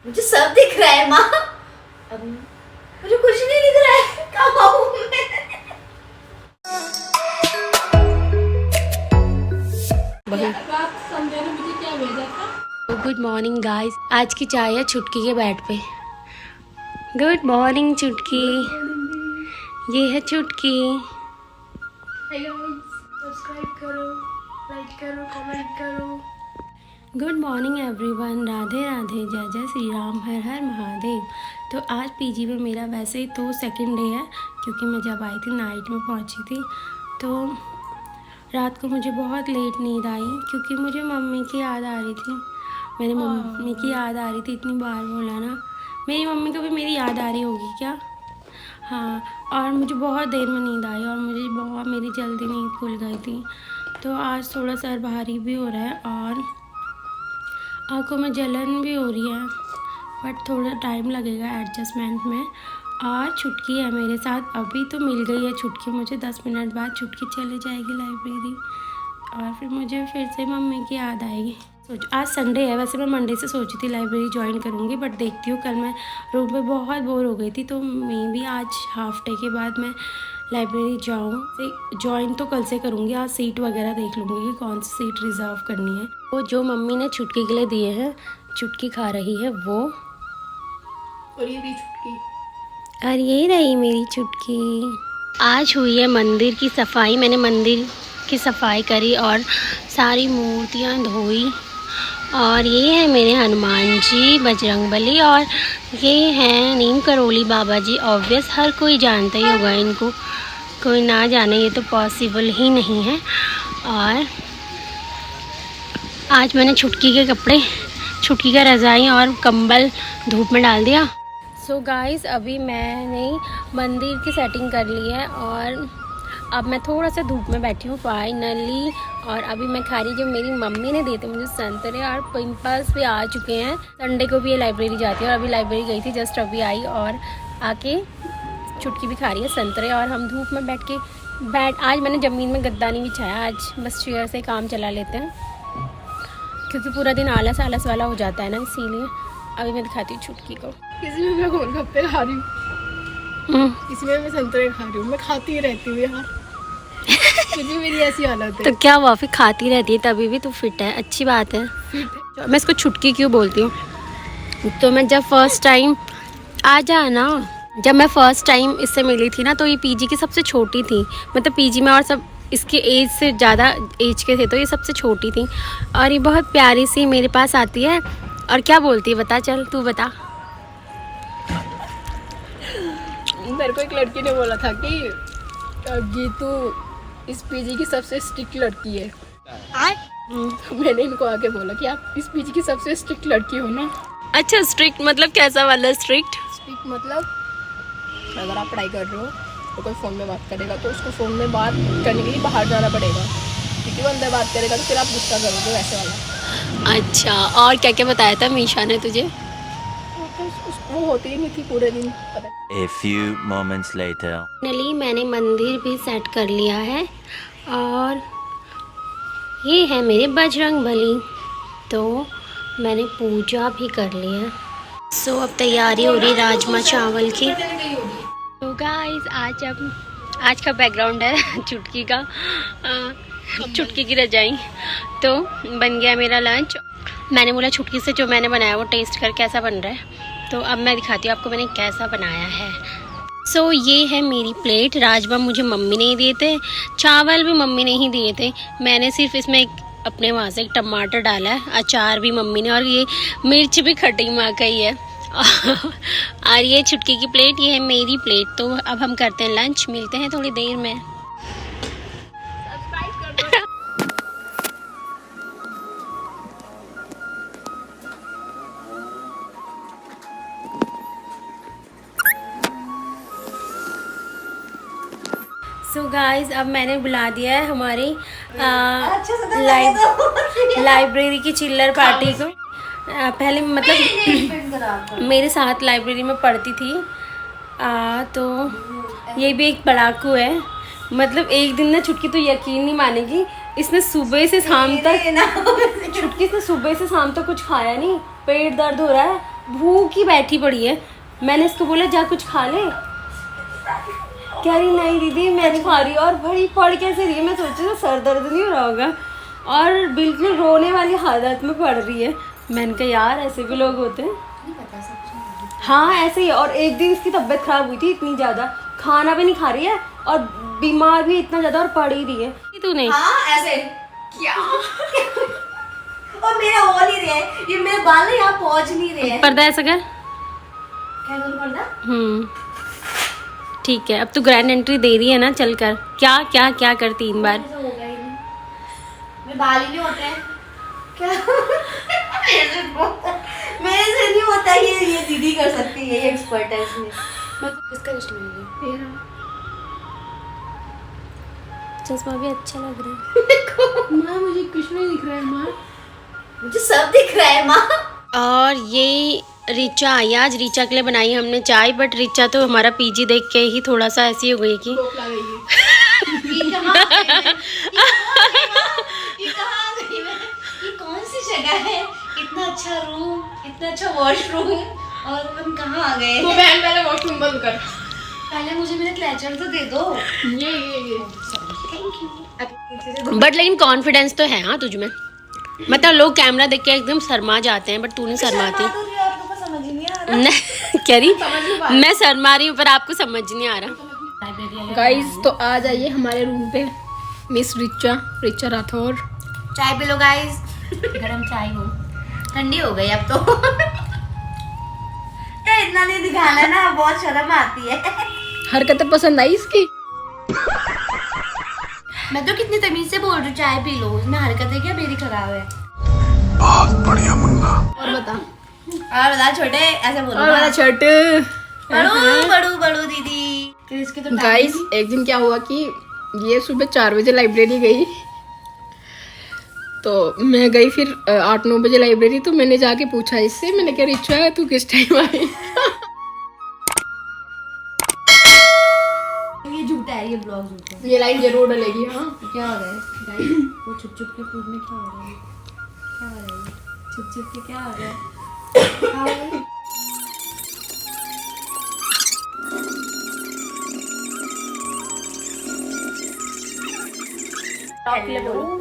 मुझे सब दिख रहा है माँ, अब मुझे कुछ नहीं दिख रहा है। कहाँ हूँ मैं? मुझे क्या भेजा था? गुड मॉर्निंग गाइस, आज की चाय है छुटकी के बेड पे। गुड मॉर्निंग चुटकी, ये है चुटकी। सब्सक्राइब करो, लाइक करो, कमेंट करो। Good morning everyone, Radhe Radhe, जय जय श्री राम, हर हर महादेव। तो आज पीजी में मेरा वैसे ही तो सेकंड डे है, क्योंकि मैं जब आई थी नाइट में पहुंची थी। तो रात को मुझे बहुत लेट नींद आई, क्योंकि मुझे मम्मी की याद आ रही थी। मेरी मम्मी की याद आ रही थी, इतनी बार बोला ना। मेरी मम्मी को भी मेरी याद आ रही होगी क्या? हाँ, और मुझे बहुत देर में नींद आई और मेरी जल्दी नींद खुल गई थी। तो आज थोड़ा सर भारी भी हो रहा है और आँखों में जलन भी हो रही है, बट थोड़ा टाइम लगेगा एडजस्टमेंट में। और छुटकी है मेरे साथ, अभी तो मिल गई है छुटकी मुझे, 10 मिनट बाद छुटकी चले जाएगी लाइब्रेरी और फिर मुझे फिर से मम्मी की याद आएगी। आज संडे है, वैसे मैं मंडे से सोची थी लाइब्रेरी ज्वाइन करूँगी, बट देखती हूँ कल मैं रूम पे बहुत बोर हो गई थी, तो मे भी आज हाफ डे के बाद मैं लाइब्रेरी ज्वाइन तो कल से करूँगी। आज सीट वगैरह देख लूँगी कि कौन सी सीट रिज़र्व करनी है। वो जो मम्मी ने छुटकी के लिए दिए हैं, छुटकी खा रही है वो, और ये भी छुटकी। और यही रही मेरी छुटकी। आज हुई है मंदिर की सफाई, मैंने मंदिर की सफाई करी और सारी मूर्तियाँ धोई। और ये है मेरे हनुमान जी, बजरंगबली, और ये हैं नीम करोली बाबा जी। ऑब्वियस हर कोई जानता ही होगा इनको, कोई ना जाने ये तो पॉसिबल ही नहीं है। और आज मैंने छुटकी के कपड़े, छुटकी का रज़ाई और कंबल धूप में डाल दिया। सो गाइस, अभी मैंने मंदिर की सेटिंग कर ली है और अब मैं थोड़ा सा धूप में बैठी हूँ फाइनली। और अभी मैं खा रही, जो मेरी मम्मी ने दिए थे मुझे संतरे, और पिंपल्स भी आ चुके हैं। संडे को भी ये लाइब्रेरी जाती है और अभी लाइब्रेरी गई थी, जस्ट अभी आई और आके छुटकी भी खा रही है संतरे। और हम धूप में आज मैंने ज़मीन में गद्दा नहीं बिछाया, आज बस चेयर से काम चला लेते हैं, क्योंकि पूरा दिन आलस वाला हो जाता है ना, इसीलिए। अभी मैं दिखाती हूँ छुटकी को। इसमें मैं गोलगप्पे खा रही हूँ, इसमें मैं संतरे खा रही हूँ, मैं खाती ही रहती हूँ यार। क्योंकि मेरी ऐसी हालत है। तो क्या हुआ, फिर खाती रहती है तभी भी तो फिट है, अच्छी बात है। मैं इसको छुटकी क्यों बोलती हूँ, तो मैं जब फर्स्ट टाइम जब मैं फर्स्ट टाइम इससे मिली थी ना, तो ये पीजी की सबसे छोटी थी। मतलब पीजी में और सब इसके एज से ज़्यादा एज के थे, तो ये सबसे छोटी थी। और ये बहुत प्यारी सी मेरे पास आती है और क्या बोलती है बता, चल तू बता। मेरे को एक लड़की ने बोला था कि गीतू इस पीजी की सबसे स्ट्रिक्ट लड़की है। मैंने इनको आके बोला कि आप इस पीजी की सबसे स्ट्रिक्ट लड़की हो ना। अच्छा, स्ट्रिक्ट मतलब कैसा वाला स्ट्रिक्ट? स्ट्रिक्ट मतलब अगर आप पढ़ाई कर रहे हो तो कोई फ़ोन में बात करेगा तो उसको फ़ोन में बात करने के लिए बाहर जाना पड़ेगा, क्योंकि वो अंदर बात करेगा तो फिर आप गुस्सा करोगे, वैसे वाला। अच्छा, और क्या क्या बताया था मीशा ने तुझे? वो होती ही नहीं थी पूरे दिन, पता। A few moments later. Finally मैंने मंदिर भी सेट कर लिया है और ये है मेरे बजरंगबली, तो मैंने पूजा भी कर ली है। सो अब तैयारी हो रही राजमा चावल की। तो गाइस, आज का बैकग्राउंड है चुटकी का, चुटकी की रजाई। तो बन गया मेरा लंच। मैंने बोला छुटकी से जो मैंने बनाया वो टेस्ट कर कैसा बन रहा है, तो अब मैं दिखाती हूँ आपको मैंने कैसा बनाया है। सो ये है मेरी प्लेट। राजमा मुझे मम्मी ने ही दिए थे, चावल भी मम्मी ने ही दिए थे। मैंने सिर्फ इसमें अपने वहाँ से एक टमाटर डाला है, अचार भी मम्मी ने, और ये मिर्च भी खट्टी माँ का ही है। और ये छुटकी की प्लेट, ये है मेरी प्लेट। तो अब हम करते हैं लंच, मिलते हैं थोड़ी देर में। सो गाइस, अब मैंने बुला दिया है हमारी लाइब्रेरी की चिल्लर पार्टी को। पहले मतलब मेरे साथ लाइब्रेरी में पढ़ती थी, तो ये भी एक पढ़ाकू है। मतलब एक दिन ना छुटकी तो यकीन नहीं मानेगी, इसने सुबह से शाम तक, छुटकी इसने सुबह से शाम तक कुछ खाया नहीं, पेट दर्द हो रहा है भूखी बैठी पड़ी है। मैंने इसको बोला जा कुछ खा ले, कह रही नहीं दीदी मैं नहीं खा रही। और बड़ी पड़ कैसे रही है, मैं सोच रही सर दर्द नहीं हो रहा होगा, और बिल्कुल रोने वाली हालत में पड़ रही है। मैंने कहा यार ऐसे भी लोग होते हैं। हाँ ऐसे ही। और एक दिन इसकी तबीयत खराब हुई थी इतनी ज़्यादा, खाना भी नहीं खा रही है और बीमार भी इतना ज़्यादा और पड़ ही रही है। तूने हाँ ऐसे क्या और मेरा हो नहीं रहा है, ये मेरे बाल ना यहाँ पहुँच नहीं रहे हैं। पर्दा ऐसा कर। क्या करूँ पर्दा? ठीक है, अब तू ग्रैंड एंट्री दे रही है ना, चल कर। क्या क्या क्या कर 3 बार। ऐसा होगा ही नहीं, मेरे बाल ही नहीं होते हैं क्या? मेरे से नहीं होता, ये दीदी कर सकती है, ये एक्सपर्ट है इसमें। किसका रिश्ता है? चश्मा भी अच्छा लग रहा है। माँ मुझे कुछ नहीं दिख रहा है माँ। मुझे सब दिख रहा है माँ। और ये रिचा आई आज, रिचा के लिए बनाई हमने चाय, बट रिचा तो हमारा पीजी देख के ही थोड़ा सा ऐसी हो गई कि भूख लग गई है। ये कहाँ गई मैं? ये कौन सी जगह है? इतना अच्छा रूम, इतना अच्छा वॉशरूम, और हम कहाँ आ गए? तो बहन पहले वॉशरूम बंद कर। पहले मुझे मेरा क्लचर तो दे दो। ये थैंक यू। बट लेकिन कॉन्फिडेंस तो है हाँ तुझ में। मतलब लोग कैमरा देख के एकदम शर्मा जाते हैं, बट तू नहीं शर्माती। आपको समझ ही नहीं आ रहा। नहीं कह रही मैं शर्मा रही हूँ, पर आपको समझ नहीं आ रहा। गाइस तो आ जाइए हमारे रूम पे, मिस रिचा राठौर। चाय पी लो गाइस। गरम चाय हो। ठंडी हो गई अब तो। तो इतना नहीं दिखाना ना, बहुत शर्म आती है। हरकतें पसंद आई इसकी। मैं तो कितनी तमीज से बोल रही हूँ चाय पी लो, इसमें हरकतें क्या मेरी खराब है। बहुत बढ़िया मुन्ना। और बता और बता छोटे, ऐसे बोलो और बता छोटू। बड़ू बड़ू बड़ू दीदी। इसके तो गाइस एक दिन क्या हुआ कि ये सुबह 4 बजे लाइब्रेरी गई, तो मैं गई फिर 8-9 बजे लाइब्रेरी। तो मैंने जाके पूछा इससे, मैंने कहा रिचा तू किस टाइम आई? ये झूठा है, ये ब्लॉग झूठा है। ये लाइन जरूर डलेगी। हाँ क्या हो रहा है गाइस? वो छुप छुप के फूड में क्या हो रहा है? क्या हो रहा है? छुप छुप के क्या हो रहा है? क्या हो रहा है?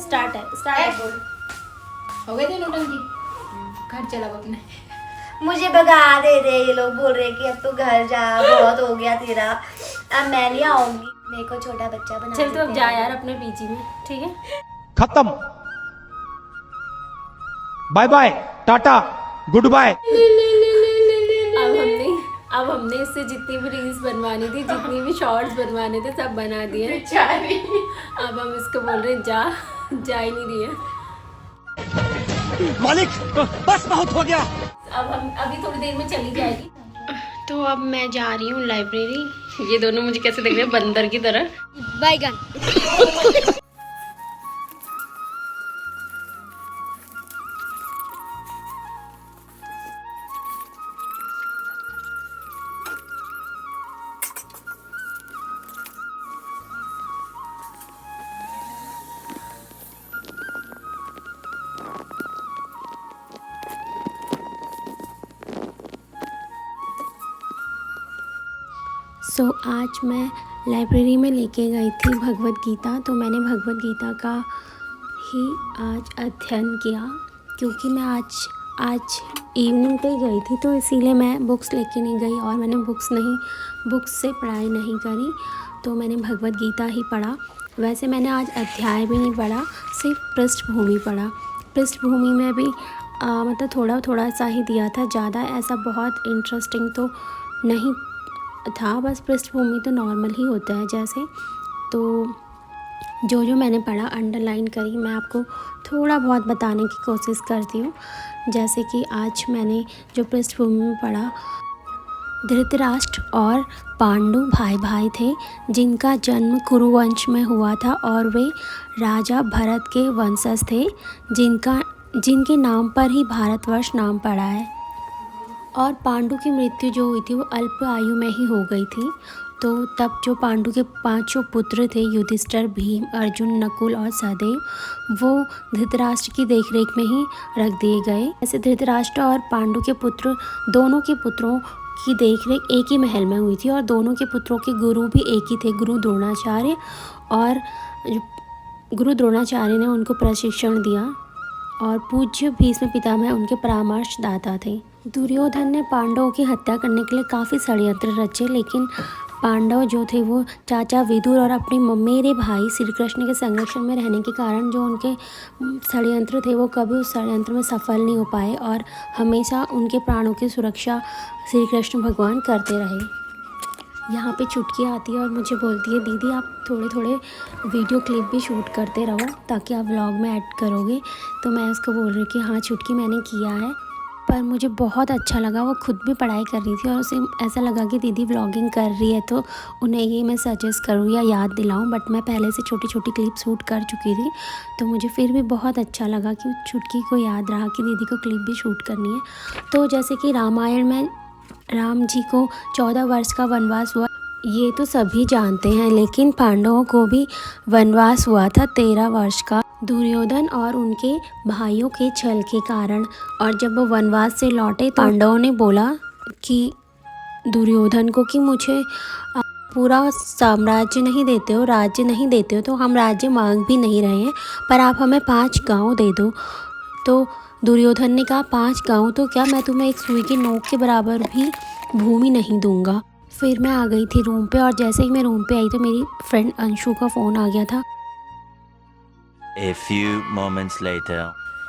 स्टार्ट है बोल। हो गए थे नोटंकी, घर चला अपने। मुझे भगा दे ये लोग बोल रहे कि अब तू घर जा, बहुत हो गया तेरा, अब मैं नहीं आऊंगी, मेरे को छोटा बच्चा बना। चल तो अब जा यार अपने पीजी में, ठीक है? खत्म। Bye bye, tata, goodbye. अब हमने इससे जितनी भी रील्स बनवानी थी, जितनी भी शॉर्ट्स बनवाने थे, सब बना दिए। अब हम इसको बोल रहे जा ही नहीं रही है। मालिक बस बहुत हो गया। अब हम अभी थोड़ी देर में चली जाएगी। तो अब मैं जा रही हूँ लाइब्रेरी। ये दोनों मुझे कैसे देख रहे हैं, बंदर की तरह। बैगन। आज मैं लाइब्रेरी में लेके गई थी भगवत गीता, तो मैंने भगवत गीता का ही आज अध्ययन किया, क्योंकि मैं आज इवनिंग पे ही गई थी, तो इसीलिए मैं बुक्स लेके नहीं गई और मैंने बुक्स से पढ़ाई नहीं करी, तो मैंने भगवत गीता ही पढ़ा। वैसे मैंने आज अध्याय भी नहीं पढ़ा, सिर्फ पृष्ठभूमि पढ़ा। पृष्ठभूमि में भी मतलब थोड़ा सा ही दिया था, ज़्यादा ऐसा बहुत इंटरेस्टिंग तो नहीं था, बस पृष्ठभूमि तो नॉर्मल ही होता है जैसे। तो जो मैंने पढ़ा अंडरलाइन करी, मैं आपको थोड़ा बहुत बताने की कोशिश करती हूँ। जैसे कि आज मैंने जो पृष्ठभूमि में पढ़ा, धृतराष्ट्र और पांडु भाई थे, जिनका जन्म कुरुवंश में हुआ था और वे राजा भरत के वंशज थे, जिनके नाम पर ही भारतवर्ष नाम पड़ा है। और पांडु की मृत्यु जो हुई थी वो अल्प आयु में ही हो गई थी। तो तब जो पांडु के 5 पुत्र थे, युधिष्ठिर, भीम, अर्जुन, नकुल और सहदेव, वो धृतराष्ट्र की देखरेख में ही रख दिए गए। ऐसे धृतराष्ट्र और पांडु के पुत्र, दोनों के पुत्रों की देखरेख एक ही महल में हुई थी और दोनों के पुत्रों के गुरु भी एक ही थे, गुरु द्रोणाचार्य। और गुरु द्रोणाचार्य ने उनको प्रशिक्षण दिया और पूज्य भीष्म पितामह उनके परामर्शदाता थे। दुर्योधन ने पांडवों की हत्या करने के लिए काफ़ी षड्यंत्र रचे, लेकिन पांडव जो थे वो चाचा विदुर और अपने मेरे भाई श्री कृष्ण के संरक्षण में रहने के कारण जो उनके षड्यंत्र थे वो कभी उस षड्यंत्र में सफल नहीं हो पाए और हमेशा उनके प्राणों की सुरक्षा श्री कृष्ण भगवान करते रहे। यहाँ पे चुटकी आती है और मुझे बोलती है, दीदी आप थोड़े थोड़े वीडियो क्लिप भी शूट करते रहो ताकि आप व्लॉग में ऐड करोगे। तो मैं उसको बोल रही कि हाँ चुटकी मैंने किया है। पर मुझे बहुत अच्छा लगा, वो खुद भी पढ़ाई कर रही थी और उसे ऐसा लगा कि दीदी व्लॉगिंग कर रही है तो उन्हें ये मैं सजेस्ट करूँ या याद दिलाऊँ। बट मैं पहले से छोटी छोटी क्लिप शूट कर चुकी थी तो मुझे फिर भी बहुत अच्छा लगा कि चुटकी को याद रहा कि दीदी को क्लिप भी शूट करनी है। तो जैसे कि रामायण में राम जी को 14 वर्ष का वनवास हुआ, ये तो सभी जानते हैं, लेकिन पांडवों को भी वनवास हुआ था 13 वर्ष का, दुर्योधन और उनके भाइयों के छल के कारण। और जब वो वनवास से लौटे तो पांडवों ने बोला कि दुर्योधन को कि मुझे पूरा साम्राज्य नहीं देते हो, राज्य नहीं देते हो, तो हम राज्य मांग भी नहीं रहे हैं, पर आप हमें 5 गांव दे दो। तो दुर्योधन ने कहा 5 गांव तो क्या, मैं तुम्हें एक सुई की नोक के बराबर भी भूमि नहीं दूंगा। फिर मैं आ गई थी रूम पे और जैसे ही मैं रूम पे आई तो मेरी फ्रेंड अंशु का फ़ोन आ गया था। A few moments later.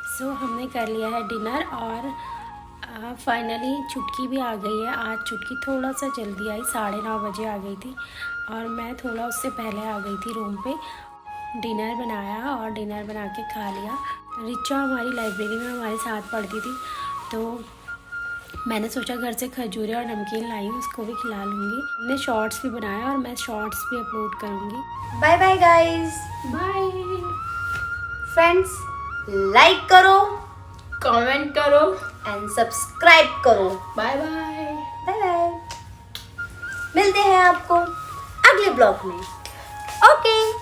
सो हमने कर लिया है डिनर और फाइनली चुटकी भी आ गई है। आज चुटकी थोड़ा सा जल्दी आई, 9:30 बजे आ गई थी और मैं थोड़ा उससे पहले आ गई थी रूम पे। डिनर बनाया और डिनर बना के खा लिया। रिचा हमारी लाइब्रेरी में हमारे साथ पढ़ती थी तो मैंने सोचा घर से खजूरें और नमकीन लाई हूँ, उसको भी खिला लूँगी। हमने शॉर्ट्स भी बनाया और मैं शॉर्ट्स भी अपलोड करूँगी। Bye bye guys, bye friends, like करो कमेंट करो, एंड सब्सक्राइब करो। Bye bye. बाय बाय, मिलते हैं आपको अगले ब्लॉग में। ओके।